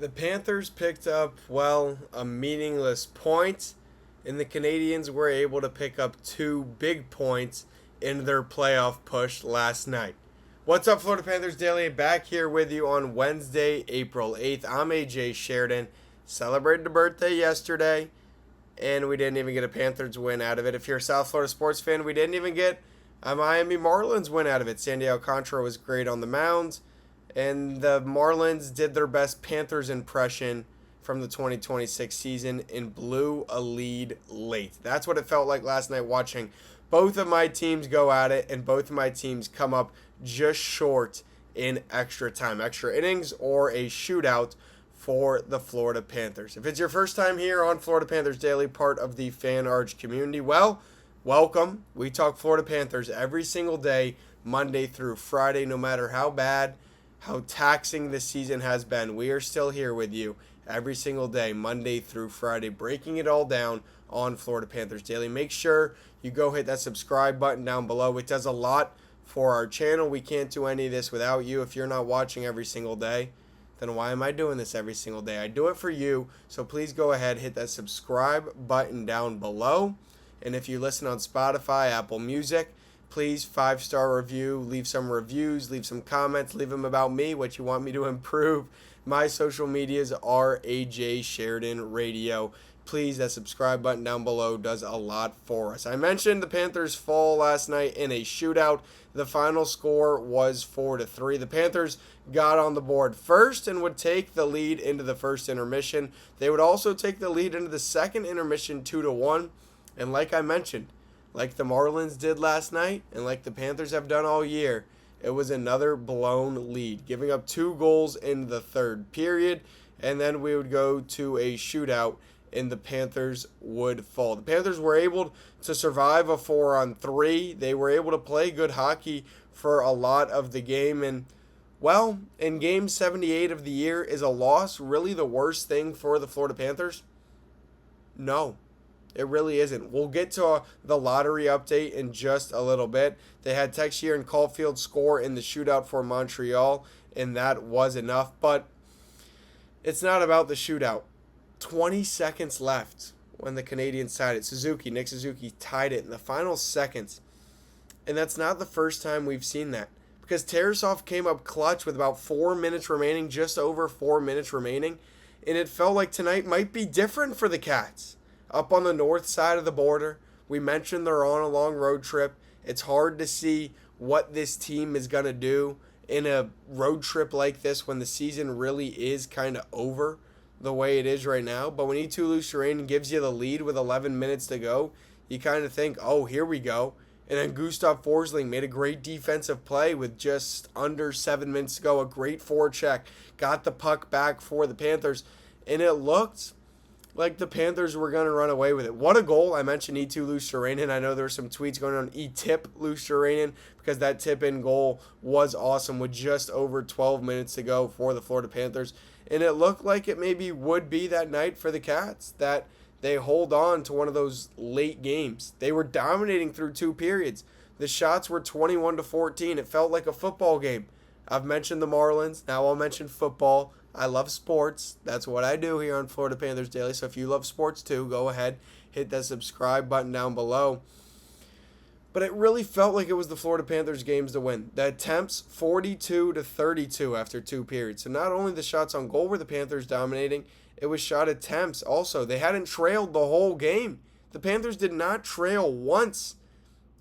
The Panthers picked up, well, a meaningless point, and the Canadians were able to pick up two big points in their playoff push last night. What's up, Florida Panthers Daily? Back here with you on Wednesday, April 8th. I'm Andrew Sheridan. Celebrated a birthday yesterday, and we didn't even get a Panthers win out of it. If you're a South Florida sports fan, we didn't even get a Miami Marlins win out of it. Sandy Alcantara was great on the mound. And the Marlins did their best Panthers impression from the 2026 season and blew a lead late. That's what it felt like last night watching both of my teams go at it, and both of my teams come up just short in extra time, extra innings, or a shootout for the Florida Panthers. If it's your first time here on Florida Panthers Daily, part of the Fan Arch community, well, welcome. We talk Florida Panthers every single day, Monday through Friday, no matter how bad, how taxing this season has been. We are still here with you every single day, Monday through Friday, breaking it all down on Florida Panthers Daily. Make sure you go hit that subscribe button down below. It does a lot for our channel. We can't do any of this without you. If you're not watching every single day, then why am I doing this every single day? I do it for you, so please go ahead, hit that subscribe button down below. And if you listen on Spotify, Apple Music, please 5-star review, leave some reviews, leave some comments, leave them about me, what you want me to improve. My social medias are AJ Sheridan Radio. Please, that subscribe button down below does a lot for us. I mentioned the Panthers fall last night in a shootout. The final score was 4-3. The Panthers got on the board first and would take the lead into the first intermission. They would also take the lead into the second intermission 2-1. And like I mentioned, like the Marlins did last night, and like the Panthers have done all year, it was another blown lead, giving up 2 goals in the third period, and then we would go to a shootout, and the Panthers would fall. The Panthers were able to survive a 4-on-3. They were able to play good hockey for a lot of the game, and, well, in Game 78 of the year, is a loss really the worst thing for the Florida Panthers? No. It really isn't. We'll get to the lottery update in just a little bit. They had Texier and Caulfield score in the shootout for Montreal, and that was enough. But it's not about the shootout. 20 seconds left when the Canadians tied it. Nick Suzuki tied it in the final seconds. And that's not the first time we've seen that. Because Tarasov came up clutch with about 4 minutes remaining, just over 4 minutes remaining. And it felt like tonight might be different for the Cats. Up on the north side of the border, we mentioned they're on a long road trip. It's hard to see what this team is going to do in a road trip like this when the season really is kind of over the way it is right now. But when Eetu Sheridan gives you the lead with 11 minutes to go, you kind of think, oh, here we go. And then Gustav Forsling made a great defensive play with just under 7 minutes to go. A great forecheck. Got the puck back for the Panthers. And it looked like the Panthers were going to run away with it. What a goal. I mentioned Eetu Sheridan. I know there were some tweets going on E-tip Sheridan because that tip-in goal was awesome with just over 12 minutes to go for the Florida Panthers. And it looked like it maybe would be that night for the Cats, that they hold on to one of those late games. They were dominating through 2 periods. The shots were 21-14. It felt like a football game. I've mentioned the Marlins. Now I'll mention football. I love sports. That's what I do here on Florida Panthers Daily. So if you love sports too, go ahead, hit that subscribe button down below. But it really felt like it was the Florida Panthers games to win. The attempts, 42-32 after 2 periods. So not only the shots on goal were the Panthers dominating, it was shot attempts also. They hadn't trailed the whole game. The Panthers did not trail once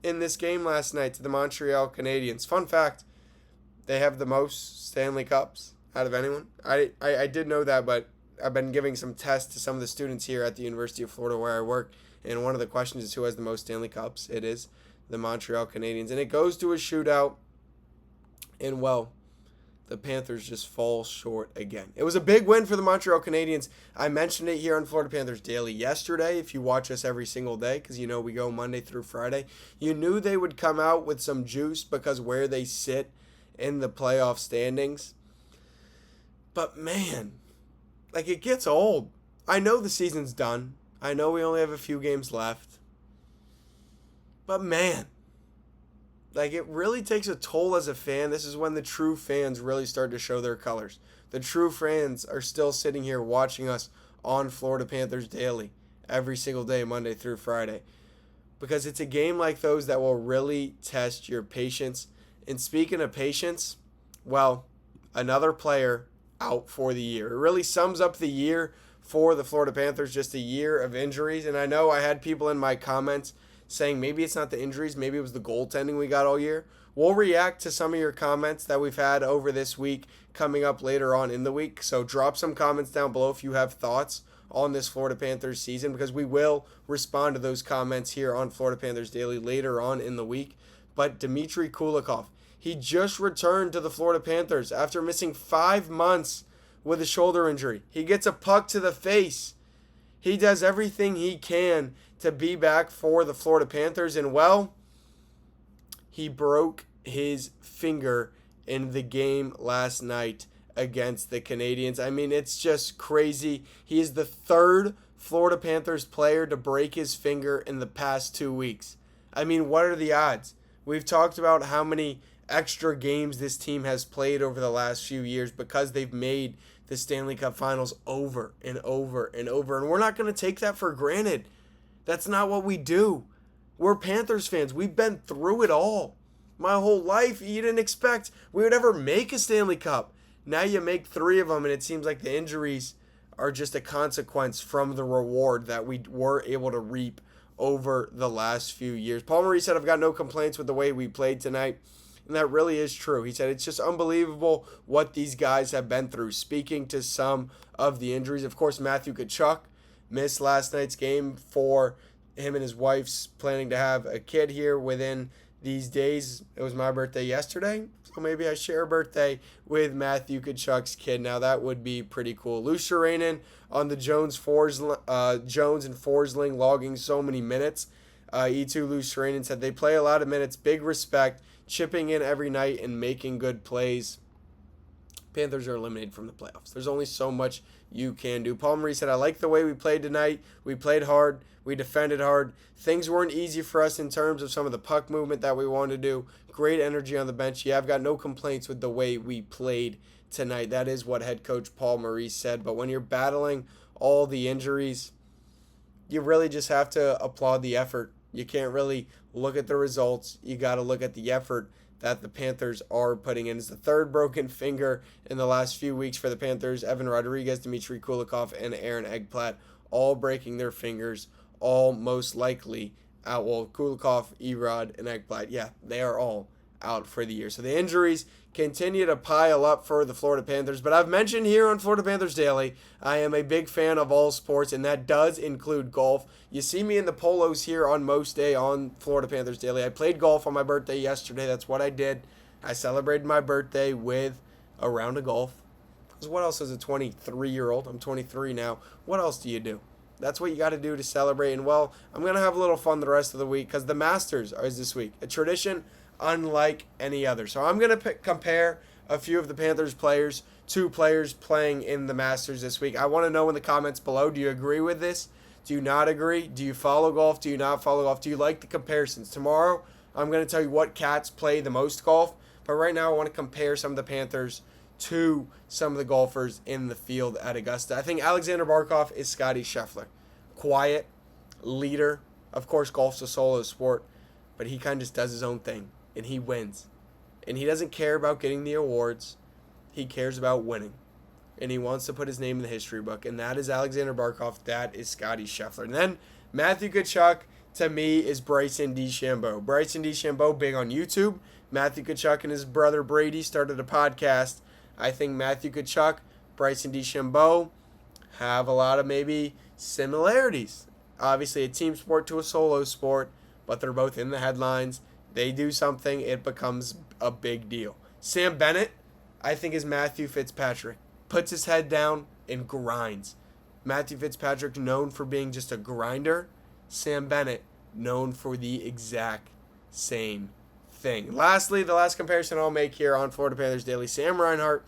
in this game last night to the Montreal Canadiens. Fun fact, they have the most Stanley Cups out of anyone. I did know that, but I've been giving some tests to some of the students here at the University of Florida where I work, and one of the questions is who has the most Stanley Cups. It is the Montreal Canadiens, and it goes to a shootout, and, well, the Panthers just fall short again. It was a big win for the Montreal Canadiens. I mentioned it here on Florida Panthers Daily yesterday. If you watch us every single day, because you know we go Monday through Friday, you knew they would come out with some juice because where they sit in the playoff standings. But, man, like, it gets old. I know the season's done. I know we only have a few games left. But, man, like, it really takes a toll as a fan. This is when the true fans really start to show their colors. The true fans are still sitting here watching us on Florida Panthers Daily every single day, Monday through Friday. Because it's a game like those that will really test your patience. And speaking of patience, well, another player out for the year. It really sums up the year for the Florida Panthers, just a year of injuries. And I know I had people in my comments saying maybe it's not the injuries, maybe it was the goaltending we got all year. We'll react to some of your comments that we've had over this week coming up later on in the week. So drop some comments down below if you have thoughts on this Florida Panthers season, because we will respond to those comments here on Florida Panthers Daily later on in the week. But Dmitry Kulikov, he just returned to the Florida Panthers after missing 5 months with a shoulder injury. He gets a puck to the face. He does everything he can to be back for the Florida Panthers, and well, he broke his finger in the game last night against the Canadiens. I mean, it's just crazy. He is the third Florida Panthers player to break his finger in the past 2 weeks. I mean, what are the odds? We've talked about how many extra games this team has played over the last few years because they've made the Stanley Cup Finals over and over and over. And we're not going to take that for granted. That's not what we do. We're Panthers fans. We've been through it all. My whole life, you didn't expect we would ever make a Stanley Cup. Now you make 3 of them, and it seems like the injuries are just a consequence from the reward that we were able to reap over the last few years. Paul Maurice said, I've got no complaints with the way we played tonight. And that really is true. He said, it's just unbelievable what these guys have been through. Speaking to some of the injuries, of course, Matthew Tkachuk missed last night's game for him and his wife's planning to have a kid here within these days. It was my birthday yesterday, so maybe I share a birthday with Matthew Tkachuk's kid. Now that would be pretty cool. Lou Sheridan on the Jones and Forsling logging so many minutes. E2 Lou Sheridan said they play a lot of minutes, big respect, chipping in every night and making good plays. Panthers are eliminated from the playoffs. There's only so much you can do. Paul Maurice said, I like the way we played tonight. We played hard. We defended hard. Things weren't easy for us in terms of some of the puck movement that we wanted to do. Great energy on the bench. Yeah, I've got no complaints with the way we played tonight. That is what head coach Paul Maurice said. But when you're battling all the injuries, you really just have to applaud the effort. You can't really look at the results. You got to look at the effort that the Panthers are putting in. It's the third broken finger in the last few weeks for the Panthers. Evan Rodriguez, Dmitry Kulikov, and Aaron Ekblad all breaking their fingers, all most likely out. Well, Kulikov, Erod, and Ekblad, yeah, they are all out for the year. So the injuries continue to pile up for the Florida Panthers. But I've mentioned here on Florida Panthers Daily, I am a big fan of all sports, and that does include golf. You see me in the polos here on most day on Florida Panthers Daily. I played golf on my birthday yesterday. That's what I did. I celebrated my birthday with a round of golf. Because what else is a 23-year-old? I'm 23 now. What else do you do? That's what you got to do to celebrate. And, well, I'm going to have a little fun the rest of the week because the Masters is this week. A tradition unlike any other. So I'm going to compare a few of the Panthers players, 2 players playing in the Masters this week. I want to know in the comments below, do you agree with this? Do you not agree? Do you follow golf? Do you not follow golf? Do you like the comparisons? Tomorrow, I'm going to tell you what cats play the most golf. But right now, I want to compare some of the Panthers to some of the golfers in the field at Augusta. I think Alexander Barkov is Scotty Scheffler. Quiet, leader. Of course, golf's a solo sport, but he kind of just does his own thing, and he wins. And he doesn't care about getting the awards. He cares about winning. And he wants to put his name in the history book, and that is Alexander Barkov. That is Scotty Scheffler. And then Matthew Tkachuk, to me, is Bryson DeChambeau. Bryson DeChambeau, big on YouTube. Matthew Tkachuk and his brother Brady started a podcast. I think Matthew Tkachuk, Bryson DeChambeau have a lot of maybe similarities. Obviously, a team sport to a solo sport, but they're both in the headlines. They do something, it becomes a big deal. Sam Bennett, I think, is Matthew Fitzpatrick. Puts his head down and grinds. Matthew Fitzpatrick, known for being just a grinder. Sam Bennett, known for the exact same thing. Lastly, the last comparison I'll make here on Florida Panthers Daily, Sam Reinhart,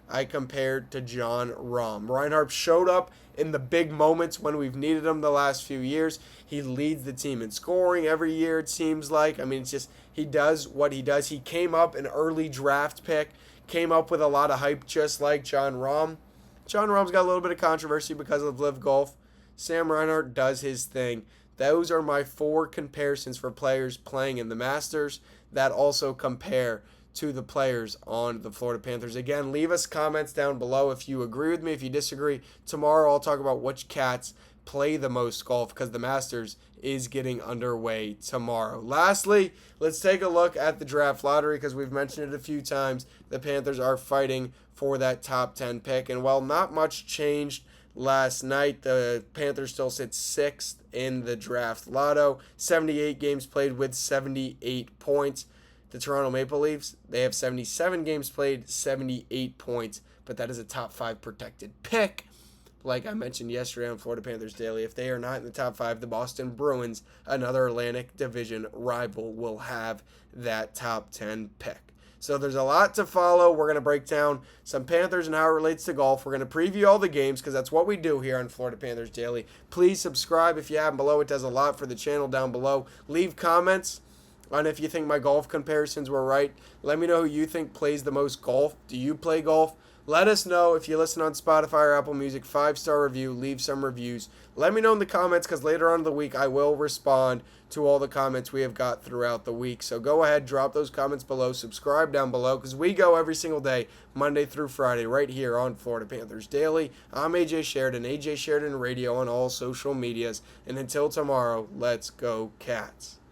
I compared to John Rahm. Reinhart showed up in the big moments when we've needed him the last few years. He leads the team in scoring every year, it seems like. I mean, it's just he does what he does. He came up an early draft pick, came up with a lot of hype just like John Rahm. John Rahm's got a little bit of controversy because of Live Golf. Sam Reinhart does his thing. Those are my 4 comparisons for players playing in the Masters that also compare to the players on the Florida Panthers. Again, leave us comments down below if you agree with me, if you disagree. Tomorrow I'll talk about which cats play the most golf because the Masters is getting underway tomorrow. Lastly, let's take a look at the draft lottery because we've mentioned it a few times. The Panthers are fighting for that top 10 pick, and while not much changed last night, the Panthers still sit 6th in the draft lotto. 78 games played with 78 points. The Toronto Maple Leafs, they have 77 games played, 78 points, but that is a top 5 protected pick. Like I mentioned yesterday on Florida Panthers Daily, if they are not in the top 5, the Boston Bruins, another Atlantic Division rival, will have that top 10 pick. So there's a lot to follow. We're going to break down some Panthers and how it relates to golf. We're going to preview all the games because that's what we do here on Florida Panthers Daily. Please subscribe if you haven't below. It does a lot for the channel down below. Leave comments on if you think my golf comparisons were right. Let me know who you think plays the most golf. Do you play golf? Let us know if you listen on Spotify or Apple Music. 5-star review. Leave some reviews. Let me know in the comments because later on in the week I will respond to all the comments we have got throughout the week. So go ahead, drop those comments below. Subscribe down below because we go every single day, Monday through Friday, right here on Florida Panthers Daily. I'm AJ Sheridan, AJ Sheridan Radio on all social medias. And until tomorrow, let's go Cats.